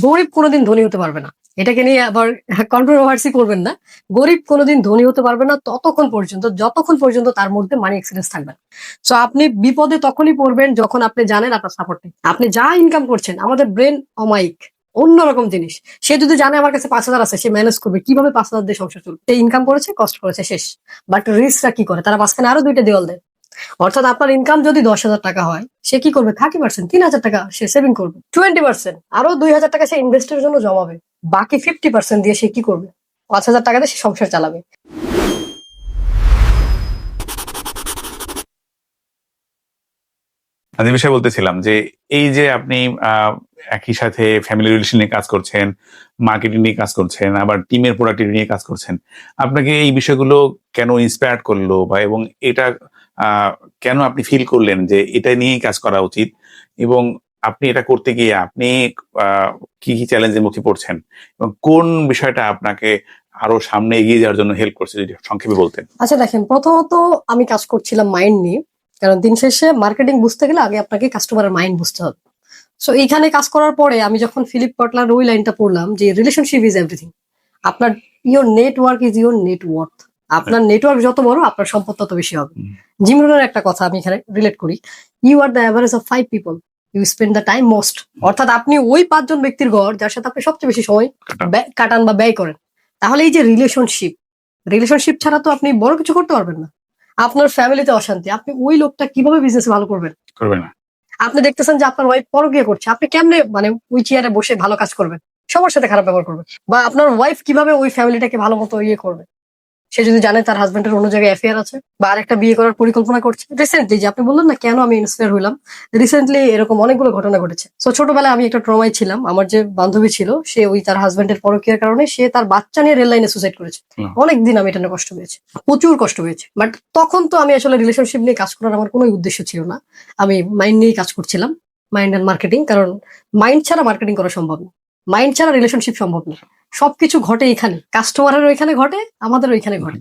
গরিব কোনোদিন ধনী হতে পারবে না। এটাকে নিয়ে আবার কন্ট্রোভার্সি করবেন না। গরিব কোনোদিন ধনী হতে পারবে না যতক্ষণ পর্যন্ত তার মধ্যে মানি এক্সিলেন্স থাকবে না। সো আপনি বিপদে তখনই পড়বেন যখন আপনি জানেন আপনার সাপোর্ট নেই। আপনি যা ইনকাম করছেন, আমাদের ব্রেন অমায়িক, অন্যরকম জিনিস। সে যদি জানে আমার কাছে 5,000 আছে, সে ম্যানেজ করবে কিভাবে 5,000 দিয়ে সংসার চলবে। সে ইনকাম করেছে, কষ্ট করেছে, শেষ। বাট রিস্করা কি করে, তারা মাঝখানে আরো 2টা দেওয়াল দেয়। অর্থাৎ আপনার ইনকাম যদি 10,000 টাকা হয়, সে কি করবে? 30%, 3,000 টাকা সে সেভিং করবে। 20%, আরো 2,000 টাকা সে ইনভেস্টের জন্য জমাবে। বাকি 50% দিয়ে সে কি করবে? 5,000 টাকা দিয়ে সে সংসার চালাবে। আমি বিষয়ে বলতেছিলাম যে এই যে আপনি একই সাথে ফ্যামিলি রিলেশন নিয়ে কাজ করছেন, মার্কেটিং নিয়ে কাজ করছেন, আবার টিমের প্রোডাক্টিভিটি নিয়ে কাজ করছেন, আপনাকে এই বিষয়গুলো কেন ইন্সপায়ার করলো বা এবং এটা কেন আপনি ফিল করলেন যে এটা নিয়েই কাজ করা উচিত, এবং আপনি এটা করতে গিয়ে আপনি কি কি চ্যালেঞ্জের মুখে পড়ছেন এবং কোন বিষয়টা আপনাকে আরো সামনে এগিয়ে যাওয়ার জন্য হেল্প করছে, যদি সংক্ষেপে বলতেন। আচ্ছা দেখেন, প্রথমত আমি কাজ করছিলাম মাইন্ড নিয়ে। কারণ দিন শেষে মার্কেটিং বুঝতে গেলে আগে আপনাকে কাস্টমারের মাইন্ড বুঝতে হবে। সো এইখানে কাজ করার পরে আমি যখন ফিলিপ কটলার ওই লাইনটা পড়লাম যে রিলেশনশিপ ইজ এভরিথিং, আপনার your network is your net worth. আপনার নেটওয়ার্ক যত বড়, আপনার সম্পদ তত বেশি হবে। জিম রোনের একটা কথা আমি এখানে রিলেট করি, you are the average of 5 people you spend the time most. অর্থাৎ আপনি ওই 5 জন ব্যক্তির গড় যার সাথে আপনি সবচেয়ে বেশি সময় কাটান বা ব্যয় করেন। তাহলে এই যে রিলেশনশিপ ছাড়া তো আপনি বড় কিছু করতে পারবেন না। আপনার ফ্যামিলিতে অশান্তি, আপনি ওই লোকটা কিভাবে বিজনেস ভালো করবেন? না। আপনি দেখতেছেন যে আপনার ওয়াইফ পরকীয়া করছে, আপনি কেমনে মানে ওই চেয়ারে বসে ভালো কাজ করবেন? সবার সাথে খারাপ ব্যবহার করবেন। বা আপনার ওয়াইফ কিভাবে ওই ফ্যামিলিটাকে ভালো মতো করবে? সে যদি জানে তার হাজবেন্ডের অন্য জায়গায় অ্যাফেয়ার আছে বা আরেকটা বিয়ে করার পরিকল্পনা করছে। রিসেন্টলি যে আপনি বললেন না কেন আমি ইন্সপায়ার হইলাম, রিসেন্টলি এরকম অনেকগুলো ঘটনা ঘটেছে। সো ছোটবেলায় আমি একটা ট্রমায় ছিলাম। আমার যে বান্ধবী ছিল, সে ওই তার হাজবেন্ডের পরকীয়ার কারণে সে তার বাচ্চা নিয়ে রেল লাইনে সুসাইড করেছে। অনেকদিন আমি এটা নিয়ে কষ্ট পেয়েছি, প্রচুর কষ্ট পেয়েছি। বাট তখন তো আমি আসলে রিলেশনশিপ নিয়ে কাজ করার আমার কোনো উদ্দেশ্য ছিল না। আমি মাইন্ড নিয়ে কাজ করছিলাম, মাইন্ড অ্যান্ড মার্কেটিং। কারণ মাইন্ড ছাড়া মার্কেটিং করা সম্ভব না, মাইন্ড ছাড়া রিলেশনশিপ সম্ভব না। সবকিছু ঘটে এখানে, কাস্টমারের ওইখানে ঘটে, আমাদের ওইখানে ঘটে।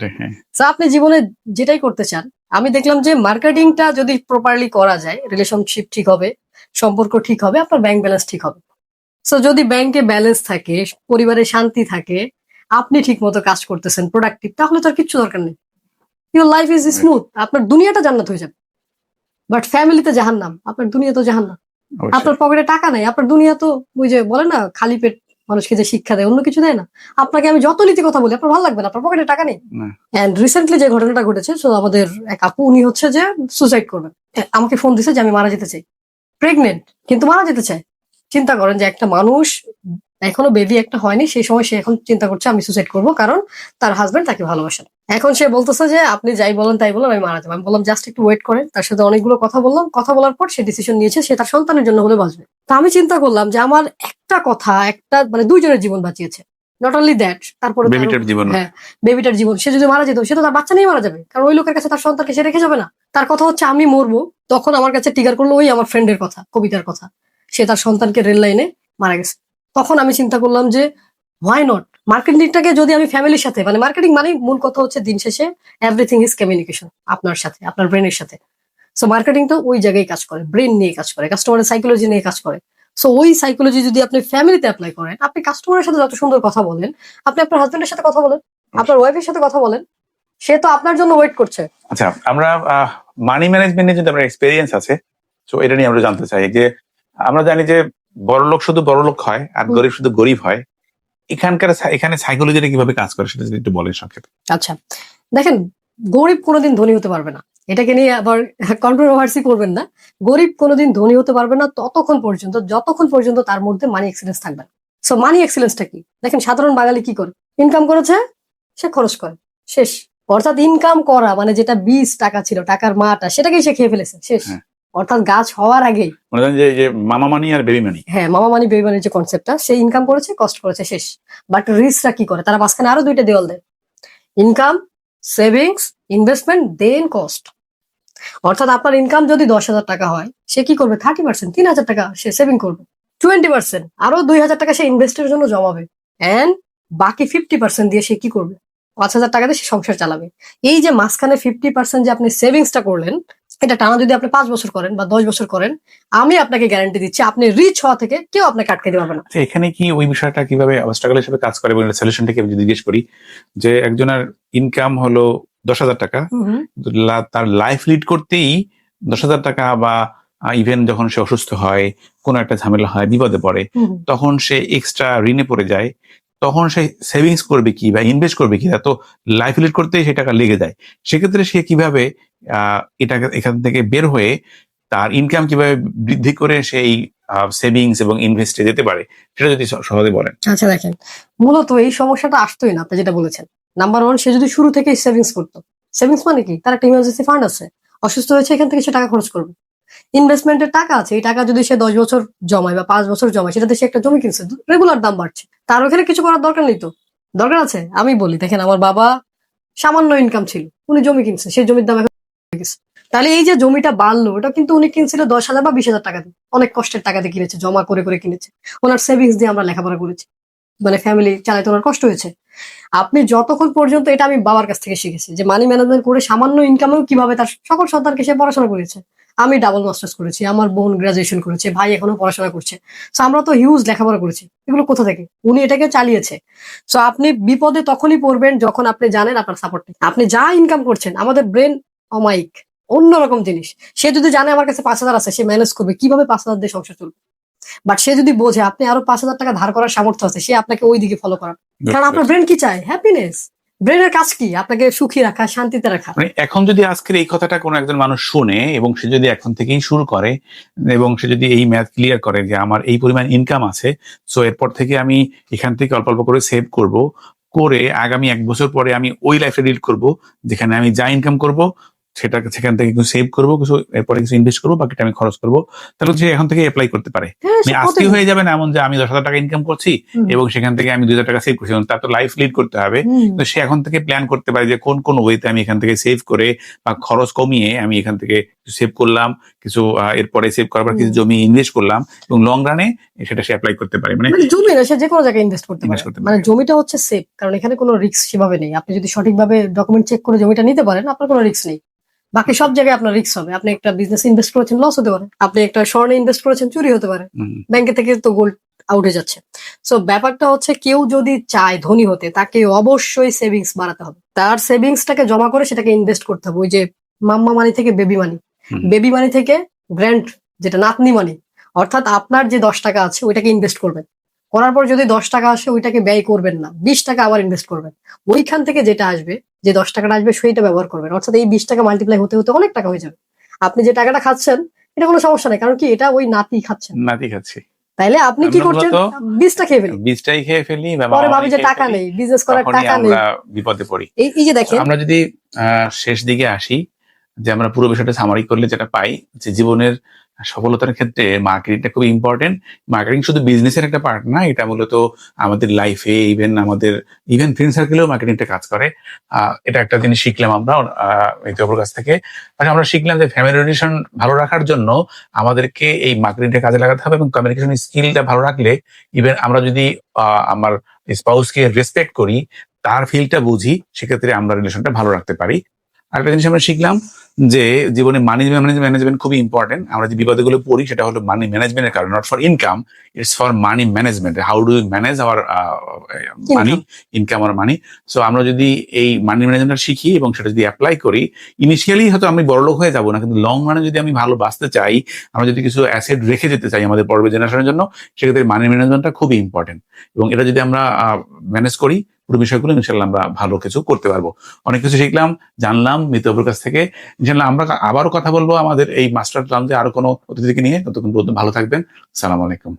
তো আপনি জীবনে যেটাই করতে চান, আমি দেখলাম যে মার্কেটিংটা যদি প্রপারলি করা যায়, রিলেশনশিপ ঠিক হবে, সম্পর্ক ঠিক হবে, আপনার ব্যাংক ব্যালেন্স ঠিক হবে। সো যদি ব্যাংকে ব্যালেন্স থাকে, পরিবারে শান্তি থাকে, আপনি ঠিক মতো কাজ করতেছেন, প্রোডাক্টিভ, তাহলে তো আর কিচ্ছু দরকার নেই। ইউর লাইফ ইজ স্মুথ, আপনার দুনিয়াটা জান্নাত হয়ে যাবে। বাট ফ্যামিলিতে জাহান্নাম, আপনার দুনিয়া তো জাহান্নাম। আপনার পকেটে টাকা নাই, আপনার দুনিয়া তো ওই যে বলে না খালি পেট মানুষকে যে শিক্ষা দেয়, অন্য কিছু দেয় না। আপনাকে আমি যত নীতি কথা বলি, আপনার ভালো লাগবে না, আপনার পকেটে টাকা নেই। এন্ড রিসেন্টলি যে ঘটনাটা ঘটেছে, তো আমাদের এক আপু, উনি হচ্ছে যে সুসাইড করবেন। আমাকে ফোন দিছে যে আমি মারা যেতে চাই, প্রেগনেন্ট কিন্তু মারা যেতে চাই। চিন্তা করেন যে একটা মানুষ, এখনো বেবি একটা হয়নি, সেই সময় সে এখন চিন্তা করছে আমি সুসাইড করব, কারণ তার হাজবেন্ড তাকে ভালোবাসেন। এখন সে বলতেছে যে আপনি যাই বলেন তাই বলেন, আমি মারা যাবো। আমি বললাম জাস্ট একটু ওয়েট করেন। তার সাথে অনেকগুলো কথা বললাম, কথা বলার পর সে ডিসিশন নিয়েছে সে তার সন্তানের জন্য হলে বাঁচবে। তা আমি চিন্তা করলাম যে আমার একটা কথা, একটা মানে 2 জনের জীবন বাঁচিয়েছে। নট অনলি দ্যাট, তারপরে হ্যাঁ, বেবিটার জীবন। সে যদি মারা যেত, সে তো তার বাচ্চা নিয়ে মারা যাবে, কারণ ওই লোকের কাছে তার সন্তানকে সে রেখে যাবে না। তার কথা হচ্ছে আমি মরবো। তখন আমার কাছে ট্রিগার করলো ওই আমার ফ্রেন্ডের কথা, কবিতার কথা। সে তার সন্তানকে রেল লাইনে মারা গেছে। তখন আমি চিন্তা করলাম যে হোয়াই নট মার্কেটিংটাকে যদি আমি ফ্যামিলির সাথে, মানে মার্কেটিং মানে মূল কথা হচ্ছে দিন শেষে এভরিথিং ইজ কমিউনিকেশন, আপনার সাথে, আপনার ব্রেনের সাথে। সো মার্কেটিং তো ওই জায়গায় কাজ করে, ব্রেন নিয়ে কাজ করে, কাস্টমারের সাইকোলজি নিয়ে কাজ করে। সো ওই সাইকোলজি যদি আপনি ফ্যামিলিতে অ্যাপ্লাই করেন, আপনি কাস্টমারের সাথে যত সুন্দর কথা বলেন, আপনি আপনার হাজবেন্ডের সাথে কথা বলেন, আপনার ওয়াইফের সাথে কথা বলেন, সে তো আপনার জন্য ওয়েট করছে। আচ্ছা, আমরা মানি ম্যানেজমেন্টে যদি আমরা এক্সপেরিয়েন্স আছে, তো এটা নিয়ে আমরা জানতে চাই যে আমরা জানি যে বড়লোক শুধু বড়লোক হয় আর গরিব শুধু গরিব হয়। এখানে সাইকোলজিটা কিভাবে কাজ করে সেটা যদি একটু বলেন সংক্ষেপে। আচ্ছা দেখেন, গরিব কোনোদিন ধনী হতে পারবে না। এটাকে নিয়ে আবার কন্ট্রোভার্সি করবেন না। গরিব কোনোদিন ধনী হতে পারবে না যতক্ষণ পর্যন্ত তার মধ্যে মানি এক্সিলেন্স থাকবে না। সো মানি এক্সিলেন্সটা কি? দেখেন সাধারণ বাঙালি কি করে, ইনকাম করেছে সে খরচ করে, শেষ। অর্থাৎ ইনকাম করা মানে যেটা 20 টাকা ছিল, টাকার মাটা, সেটাকেই সে খেয়ে ফেলেছে, শেষ। অর্থাৎ গাছ হওয়ার আগেই যে মামা মানি আর বেবি মানি, হ্যাঁ, মামা মানি বেবি মানির যে কনসেপ্টটা, সে ইনকাম করেছে, কষ্ট করেছে, শেষ। বাট রিস্করা কি করে, তারা মাঝখানে আরো 2টা দেওয়াল দেয়, ইনকাম, সেভিংস, ইনভেস্টমেন্ট, দেন কস্ট। অর্থাৎ আপনার ইনকাম যদি 10,000 টাকা হয়, সে কি করবে? 30%, 3,000 টাকা সে সেভিং করবে। 20%, আরো 2,000 টাকা সে ইনভেস্টের জন্য জমাবে। এন্ড বাকি 50% দিয়ে সে কি করবে? 5,000 টাকা দিয়ে সে সংসার চালাবে। এই যে মাঝখানে 50% যে আপনি সেভিংসটা করলেন, এটা টানা যদি আপনি 5 বছর করেন বা 10 বছর করেন, আমি আপনাকে গ্যারান্টি দিচ্ছি আপনি রিচ হওয়া থেকে কেউ আপনাকে আটকে দিতে পারবে না। আচ্ছা, এখানে কি ওই বিষয়টা কিভাবে অবস্ট্রাগল হিসেবে কাজ করে এবং সলিউশনটা কি আমি যদি জিজ্ঞেস করি যে একজনের ইনকাম হলো 10,000 টাকা, তার লাইফ লিড করতেই 10,000 টাকা বা ইভেন যখন সে অসুস্থ হয়, কোনো একটা ঝামেলা হয়, বিপদে পড়ে, তখন সে এক্সট্রা ঋণে পড়ে যায়, তখন সে সেভিংস করবে কি বা ইনভেস্ট করবে কি, তো লাইফ লিড করতেই সে টাকা লেগে যায়। সেক্ষেত্রে সে কিভাবে এটাকে এখান থেকে বের হয়ে তার ইনকাম কিভাবে বৃদ্ধি করে সেই সেভিংস এবং ইনভেস্টে যেতে পারে, সেটা যদি সহজে বলেন। আচ্ছা দেখেন, মূলত এই সমস্যাটা আসতোই না আপনি যেটা বলেছেন। নাম্বার 1, সে যদি শুরু থেকেই সেভিংস করতো। সেভিংস মানে কি? তার একটা ইমার্জেন্সি ফান্ড আছে, অসুস্থ হয়েছে, এখান থেকে সে টাকা খরচ করবে। ইনভেস্টমেন্টের টাকা আছে, এই টাকা যদি সে 10 বছর জমায় বা 5 বছর জমায়, সেটাতে সে একটা জমি কিনছে, রেগুলার দাম বাড়ছে, তার ওখানে কিছু করার দরকার নেই তো। দরকার আছে? আমি বলি, দেখেন আমার বাবা সামান্য ইনকাম ছিল, উনি জমি কিনছে, সেই জমির দাম এখন হয়ে গেছে। তাহলে এই যে জমিটা বাড়লো, ওটা কিন্তু উনি কিনছিল 10,000 বা 20,000 টাকা দিয়ে, অনেক কষ্টের টাকা দিয়ে কিনেছে, জমা করে করে কিনেছে। ওনার সেভিংস দিয়ে আমরা লেখাপড়া করেছি, মানে ফ্যামিলি চালাইতে ওনার কষ্ট হয়েছে। আপনি যতক্ষণ পর্যন্ত, এটা আমি বাবার কাছ থেকে শিখেছি, যে মানি ম্যানেজমেন্ট করে সামান্য ইনকামেও কিভাবে তার সকল সন্তানকে সে পড়াশোনা করেছে। আমি ডাবল মাস্টার্স করেছি, আমার বোন গ্রাজুয়েশন করেছে, ভাই এখনো পড়াশোনা করছে। সো আমরা তো হিউজ লেখাপড়া করেছি, এগুলো কোথা থেকে? উনি এটাকে চালিয়েছে। সো আপনি বিপদে তখনই পড়বেন যখন আপনি জানেন আপনার সাপোর্ট নেই। আপনি যা ইনকাম করছেন, আমাদের ব্রেন অমায়িক, অন্যরকম জিনিস। সে যদি জানে আমার কাছে 5,000 আছে, সে ম্যানেজ করবে কিভাবে 5,000 দিয়ে সংসার চলবে। বাট সে যদি বোঝে আপনি আরো 5,000 টাকা ধার করার সামর্থ্য আছে, সে আপনাকে ওই দিকে ফলো করার। কারণ আপনার ব্রেন কি চায়? হ্যাপিনেস। ব্রেনের কাজ কি? আপনাকে সুখী রাখা, শান্তিতে রাখা। মানে এখন যদি আজকের এই কথাটা কোনো একজন মানুষ শুনে এবং সে যদি এখন থেকেই শুরু করে এবং সে যদি এই ম্যাথ ক্লিয়ার করে যে আমার এই পরিমাণ ইনকাম আছে, সো এরপর থেকে আমি এখান থেকে অল্প অল্প করে সেভ করব, করে আগামী 1 বছর পরে আমি ওই লাইফে লিড করব যেখানে আমি যা ইনকাম করব সেখান থেকে কিছু সেভ করবো, কিছু এরপরে কিছু ইনভেস্ট করবো, বাকিটা আমি খরচ করবো। তাহলে সে এখন থেকে অ্যাপ্লাই করতে পারে। মানে আজকে হয়ে যাবে না এমন যে আমি 10,000 টাকা ইনকাম করছি এবং সেখান থেকে আমি 2,000 টাকা সেভ করছি, তার তো লাইফ লিড করতে হবে। তো সে এখন থেকে প্ল্যান করতে পারে যে কোন কোন ওয়েতে আমি এখান থেকে সেভ করে বা খরচ কমিয়ে আমি এখান থেকে সেভ করলাম, কিছু এরপরে সেভ করার কিছু জমি ইনভেস্ট করলাম এবং লং রানে সেটা সে অ্যাপ্লাই করতে পারে। মানে জমি না, সে যে কোনো জায়গায় ইনভেস্ট করতে পারে। মানে জমিটা হচ্ছে সেফ, কারণ এখানে কোনো রিস্ক সেভাবে নেই। আপনি যদি সঠিকভাবে ডকুমেন্ট চেক করে জমিটা নিতে পারেন, আপনার কোনো রিস্ক নেই। বাকি সব জায়গায় আপনার রিস্ক হবে। আপনি একটা বিজনেস ইনভেস্ট করেছেন, লস হতে পারে। আপনি একটা স্বর্ণে ইনভেস্ট করেছেন, চুরি হতে পারে। ব্যাংকে থেকে তো গোল্ড আউট হয়ে যাচ্ছে। সো ব্যাপারটা হচ্ছে, কেউ যদি চায় ধনী হতে, তাকে অবশ্যই সেভিংস বাড়াতে হবে। তার সেভিংসটাকে জমা করে সেটাকে ইনভেস্ট করতে হবে। ওই যে মাম্মা মানি থেকে বেবি মানি, বেবি মানি থেকে গ্র্যান্ড, যেটা নাতনি মানি, অর্থাৎ আপনার যে 10 টাকা আছে ওইটাকে ইনভেস্ট করবেন। করার পর যদি 10 টাকা আসে, ওইটাকে ব্যয় করবেন না, 20 টাকা আবার ইনভেস্ট করবেন। ওইখান থেকে যেটা আসবে, যে 10 টাকাটা আসবে, সেইটা ব্যবহার করবেন। অর্থাৎ এই 20 টাকা মাল্টিপ্লাই হতে হতে অনেক টাকা হয়ে যাবে। আপনি যে টাকাটা খাচ্ছেন, এটা কোনো সমস্যা নেই, কারণ কি, এটা ওই নাতি খাচ্ছেন, নাতি খাচ্ছি। তাইলে আপনি কি করছেন? 20টা খেয়ে ফেলি, 20টাই খেয়ে ফেলি, পরে ভাবি যে টাকা নেই, বিজনেস করার টাকা নেই, আমরা বিপদে পড়ি। এই যে দেখেন, আমরা যদি শেষ দিকে আসি, যে আমরা পুরো বিষয়টা সামারি করলে যেটা পাই, যে জীবনের সফলতার ক্ষেত্রে মার্কেটিংটা খুব ইম্পর্টেন্ট। মার্কেটিং শুধু বিজনেসের একটা পার্ট না, এটা মূলত আমাদের লাইফে, ইভেন ফ্রেন্ড সার্কেলেও মার্কেটিংটা কাজ করে। এটা একটা জিনিস শিখলাম আমরা মিতব্যর কাছ থেকে। আমরা শিখলাম যে ফ্যামিলি রিলেশন ভালো রাখার জন্য আমাদেরকে এই মার্কেটিংটা কাজে লাগাতে হবে এবং কমিউনিকেশন স্কিলটা ভালো রাখলে, ইভেন আমরা যদি আমার স্পাউসকে রেসপেক্ট করি, তার ফিলটা বুঝি, সেক্ষেত্রে আমরা রিলেশনটা ভালো রাখতে পারি। আরেকটা জিনিস আমরা শিখলাম যে জীবনে মানি ম্যানেজমেন্ট খুবই ইম্পর্টেন্ট। আমরা যে বিপদে গুলো পড়ি, সেটা হলো মানি ম্যানেজমেন্টের কারণে, not for income, it's for money management. How do you manage our money, income আর মানি। সো আমরা যদি এই মানি ম্যানেজমেন্ট শিখি এবং সেটা যদি অ্যাপ্লাই করি, ইনিশিয়ালি হয়তো আমি বড়লোক হয়ে যাবো না, কিন্তু লং রানে যদি আমি ভালো বাঁচতে চাই, আমরা যদি কিছু অ্যাসেট রেখে যেতে চাই আমাদের পরবর্তী জেনারেশনের জন্য, সেক্ষেত্রে মানি ম্যানেজমেন্টটা খুবই ইম্পর্টেন্ট। এবং এটা যদি আমরা ম্যানেজ করি, পুরো বিষয়গুলো ইনশাল্লাহ আমরা ভালো কিছু করতে পারবো। অনেক কিছু শিখলাম, জানলাম মিতব্যর কাছ থেকে। ইনশাল্লাহ আমরা আবারও কথা বলবো আমাদের এই মাস্টার ক্লাসে আরো কোনো অতিথিকে নিয়ে। ততক্ষণ পর্যন্ত ভালো থাকবেন। আসসালামু আলাইকুম।